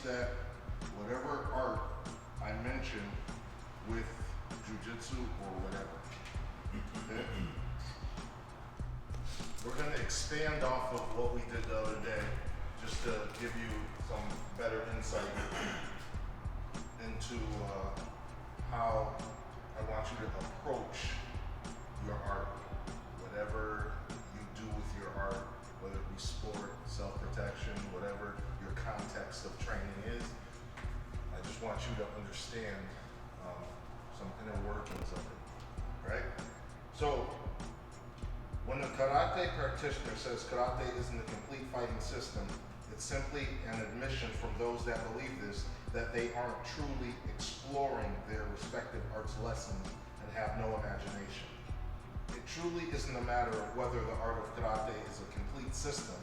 that whatever art I mention with jujitsu or whatever, okay? We're going to expand off of what we did the other day, just to give you some better insight into how I want you to approach your art. Whatever you do with your art, whether it be sport, self-protection, whatever your context of training is, I just want you to understand some inner workings of it, right? So, when a karate practitioner says karate isn't a complete fighting system, it's simply an admission from those that believe this, that they aren't truly exploring their respective arts lessons and have no imagination. It truly isn't a matter of whether the art of karate is a complete system.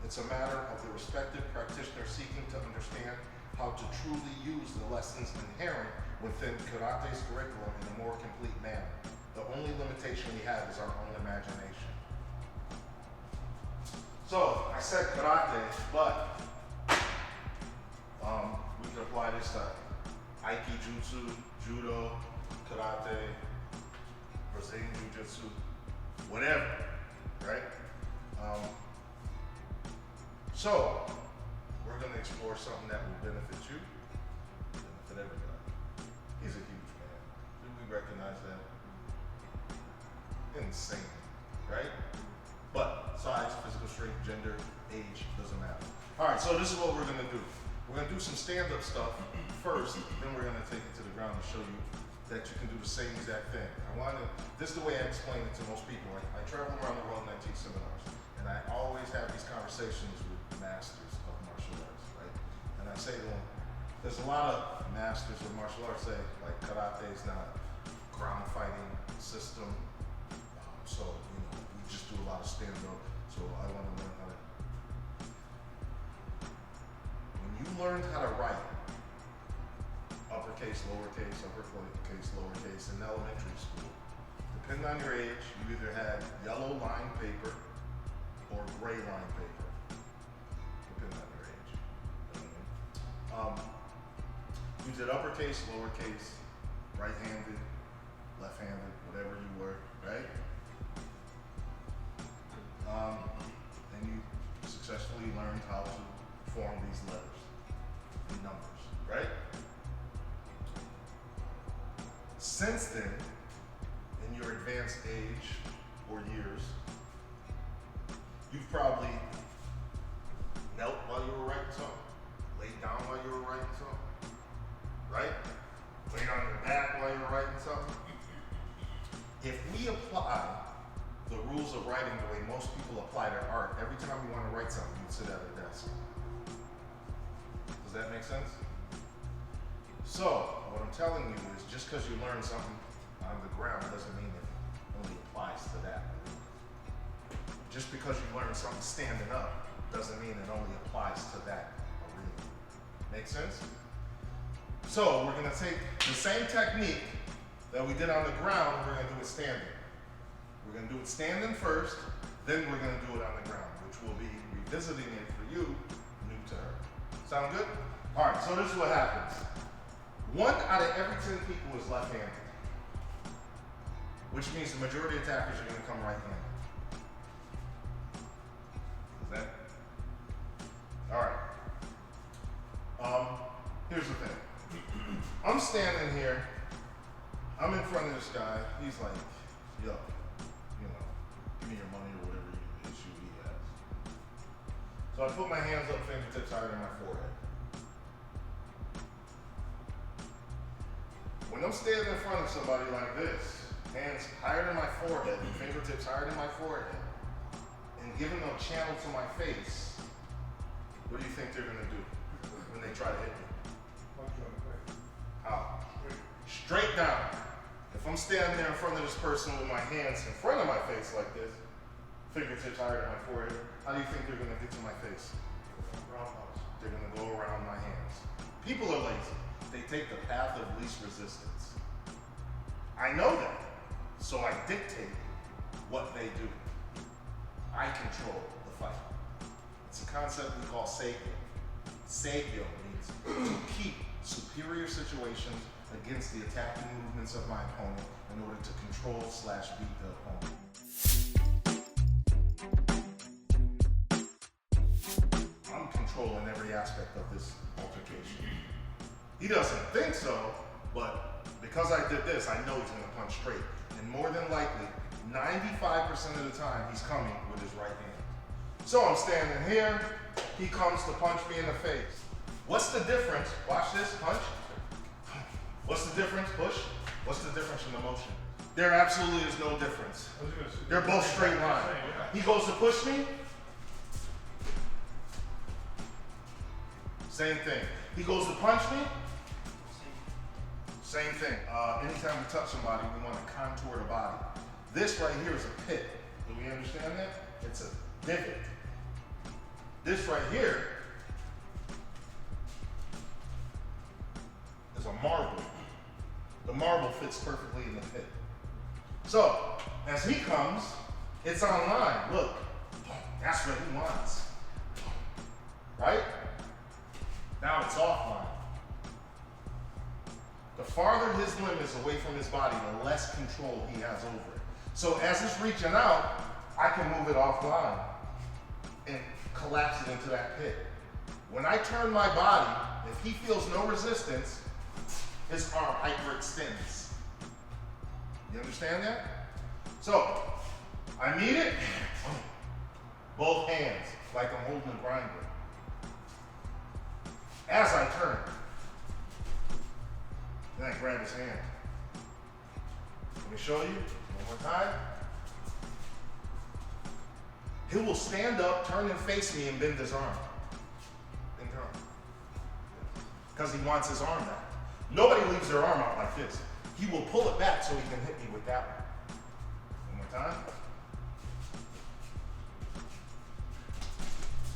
It's a matter of the respective practitioner seeking to understand how to truly use the lessons inherent within karate's curriculum in a more complete manner. The only limitation we have is our own imagination. So, I said karate, but we could apply this to Karate-Jutsu, judo, karate, Brazilian jiu-jitsu, whatever, right? So, we're going to explore something that will benefit you, benefit everybody. He's a huge man. Do we recognize that? Insane, right? But size, physical strength, gender, age, doesn't matter. All right, so this is what we're going to do. We're going to do some stand-up stuff first, then we're going to take it to the ground and show you that you can do the same exact thing. This is the way I explain it to most people. I travel around the world and I teach seminars, and I always have these conversations with masters of martial arts, right? And I say to them, there's a lot of masters of martial arts say, like, karate is not a ground fighting system, so, we just do a lot of stand-up, so I want to learn how to. When you learned how to write, uppercase, lowercase, lowercase in elementary school, depending on your age, you either had yellow lined paper or gray lined paper, depending on your age. You did uppercase, lowercase, right-handed, left-handed, whatever you were, right? And you successfully learned how to form these letters and numbers, right? Since then, in your advanced age or years, you've probably knelt while you were writing something, laid down while you were writing something, right? Laid on your back while you were writing something. If we apply the rules of writing the way most people apply their art, every time you want to write something, you'd sit at a desk. Does that make sense? So, what I'm telling you is just because you learn something on the ground doesn't mean it only applies to that. Just because you learn something standing up doesn't mean it only applies to that arena. Make sense? So, we're going to take the same technique that we did on the ground, we're going to do it standing. We're going to do it standing first, then we're going to do it on the ground, which will be revisiting it for you, new to her. Sound good? All right, so this is what happens. 1 out of every 10 people is left-handed, which means the majority of attackers are going to come right-handed. Is that? All right. Here's the thing. I'm standing here. I'm in front of this guy. He's like, yo, give me your money or whatever issue he has. So I put my hands up, fingertips higher than my forehead. When I'm standing in front of somebody like this, hands higher than my forehead, and fingertips higher than my forehead, and giving them a channel to my face, what do you think they're going to do when they try to hit me? How? Straight down. If I'm standing there in front of this person with my hands in front of my face like this, fingertips higher than my forehead, how do you think they're going to get to my face? They're going to go around my hands. People are lazy. They take the path of least resistance. I know that, so I dictate what they do. I control the fight. It's a concept we call seikyo. Seikyo means means to keep superior situations against the attacking movements of my opponent in order to control/beat the opponent. I'm controlling every aspect of this altercation. He doesn't think so, but because I did this, I know he's gonna punch straight. And more than likely, 95% of the time, he's coming with his right hand. So I'm standing here, he comes to punch me in the face. What's the difference? Watch this, punch. What's the difference? Push. What's the difference in the motion? There absolutely is no difference. They're both straight line. He goes to push me. Same thing. He goes to punch me. Same thing. Anytime we touch somebody, we want to contour the body. This right here is a pit. Do we understand that? It's a divot. This right here is a marble. The marble fits perfectly in the pit. So, as he comes, it's on line. Look, that's what he wants. Right? Now it's offline. The farther his limb is away from his body, the less control he has over it. So as it's reaching out, I can move it offline and collapse it into that pit. When I turn my body, if he feels no resistance, his arm hyperextends. You understand that? So, I meet it, both hands, like I'm holding a grinder. As I turn, then I grab his hand. Let me show you one more time. He will stand up, turn and face me, and bend his arm. Bend your arm. Because he wants his arm back. Nobody leaves their arm out like this. He will pull it back so he can hit me with that one. One more time.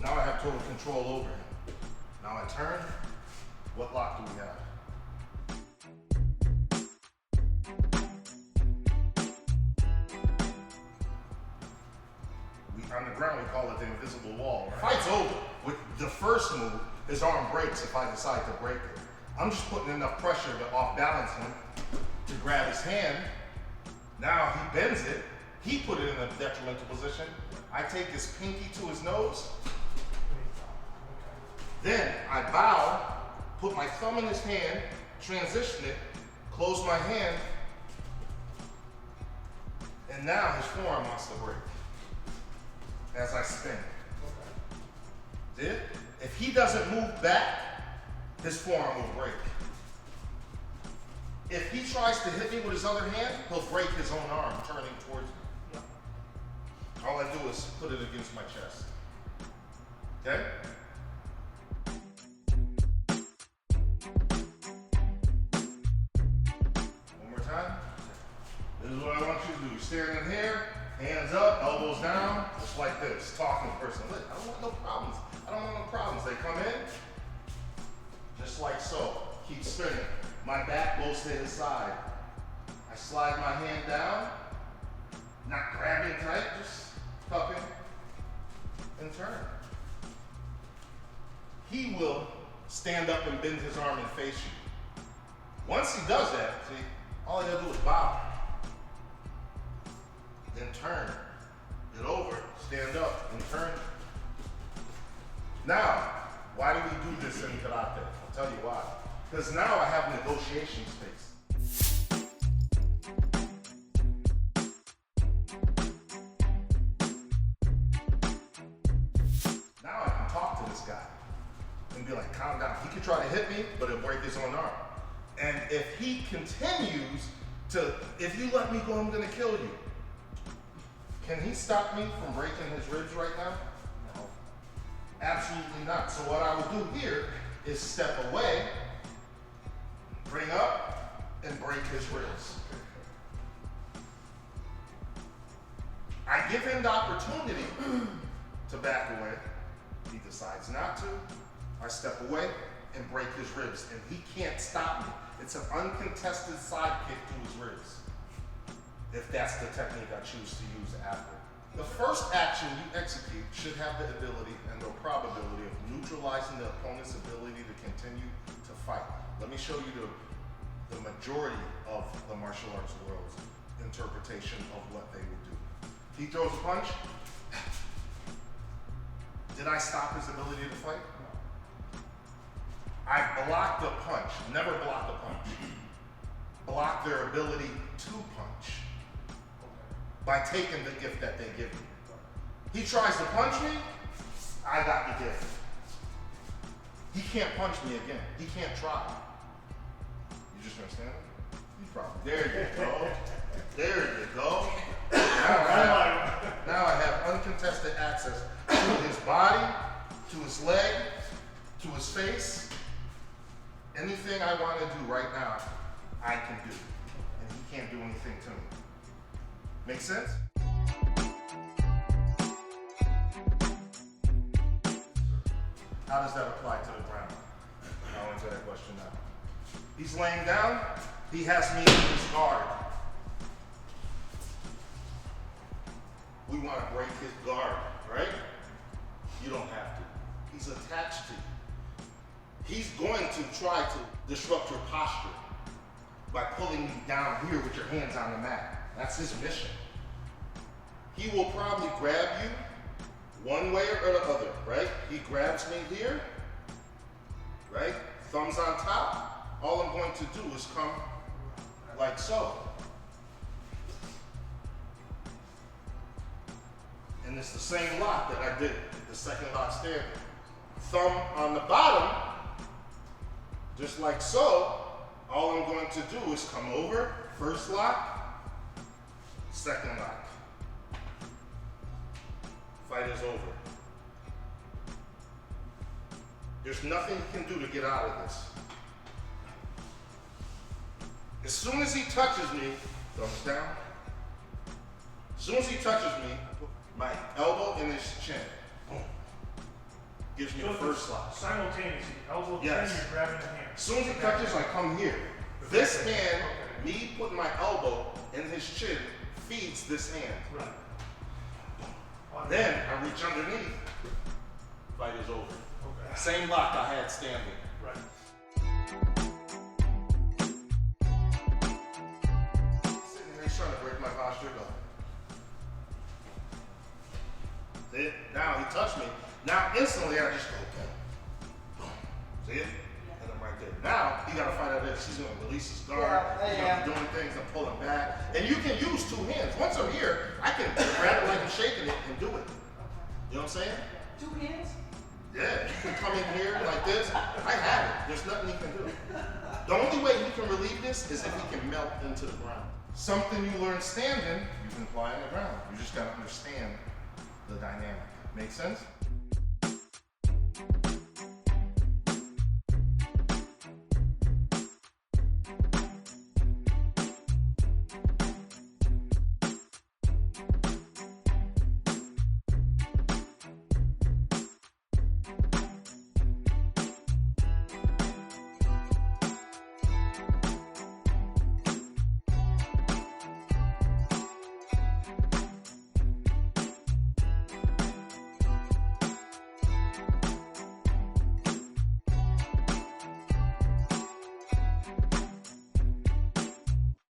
Now I have total control over him. Now I turn. What lock do we have? On the ground, we call it the invisible wall. Right? Fight's over. With the first move, his arm breaks if I decide to break it. I'm just putting enough pressure to off-balance him to grab his hand. Now he bends it. He put it in a detrimental position. I take his pinky to his nose. Then I bow, put my thumb in his hand, transition it, close my hand, and now his forearm wants to break as I spin. Did? If he doesn't move back, his forearm will break. If he tries to hit me with his other hand, he'll break his own arm, turning towards me. All I do is put it against my chest. Okay? One more time. This is what I want you to do. You're standing here, hands up, elbows down, just like this, talking to the person. Look, I don't want no problems. I don't want no problems. They come in, just like so. Keep spinning. My back goes to his side. I slide my hand down, not grabbing tight, just cupping and turn. He will stand up and bend his arm and face you. Once he does that, see, all I gotta do is bow. Then turn it over, stand up and turn. Now, why do we do this in karate? I'll tell you why. Because now I have negotiation space. Now I can talk to this guy and be like, calm down. He can try to hit me, but it'll break his own arm. And if he continues to, if you let me go, I'm gonna kill you. Can he stop me from breaking his ribs right now? No. Absolutely not. So what I would do here is step away, bring up, and break his ribs. I give him the opportunity to back away. He decides not to. I step away and break his ribs, and he can't stop me. It's an uncontested side kick to his ribs, if that's the technique I choose to use after. The first action you execute should have the ability and the probability of neutralizing the opponent's ability to continue to fight. Let me show you the majority of the martial arts world's interpretation of what they would do. He throws a punch. Did I stop his ability to fight? No. I blocked the punch, never blocked the punch. Block their ability to punch by taking the gift that they give me. He tries to punch me, I got the gift. He can't punch me again. He can't try. You just understand? You probably. There you go. There you go. Now I have uncontested access to his body, to his leg, to his face. Anything I want to do right now, I can do. And he can't do anything to me. Make sense? How does that apply to the ground? I'll answer that question now. He's laying down. He has me in his guard. We want to break his guard, right? You don't have to. He's attached to you. He's going to try to disrupt your posture by pulling you down here with your hands on the mat. That's his mission. He will probably grab you one way or the other, right? He grabs me here, right? Thumbs on top. All I'm going to do is come like so. And it's the same lock that I did, the second lock standing. Thumb on the bottom, just like so. All I'm going to do is come over, first lock, second lock. Fight is over. There's nothing you can do to get out of this. As soon as he touches me, thumbs down. As soon as he touches me, I put my elbow in his chin. Boom. Gives me the first slot. Simultaneously, elbow, yes. chin, you're grabbing the hand. As soon as he touches, I come here. This hand, me putting my elbow in his chin, feeds this hand. Right. Then I reach underneath. Fight is over. Okay. Same lock I had standing. Right. Sitting here, he's trying to break my posture. Go. See it? Now he touched me. Now instantly I just go, okay. Boom. See it? And I'm right there. Now he got to fight out of this. He's going to release his guard. He's going to be doing things and pull him back. And you can use two hands. Once I'm here, I can grab it like I'm shaking it and do it. You know what I'm saying? Two hands? Yeah, you can come in here like this. I have it. There's nothing he can do. The only way he can relieve this is if he can melt into the ground. Something you learn standing, you can apply on the ground. You just got to understand the dynamic. Make sense?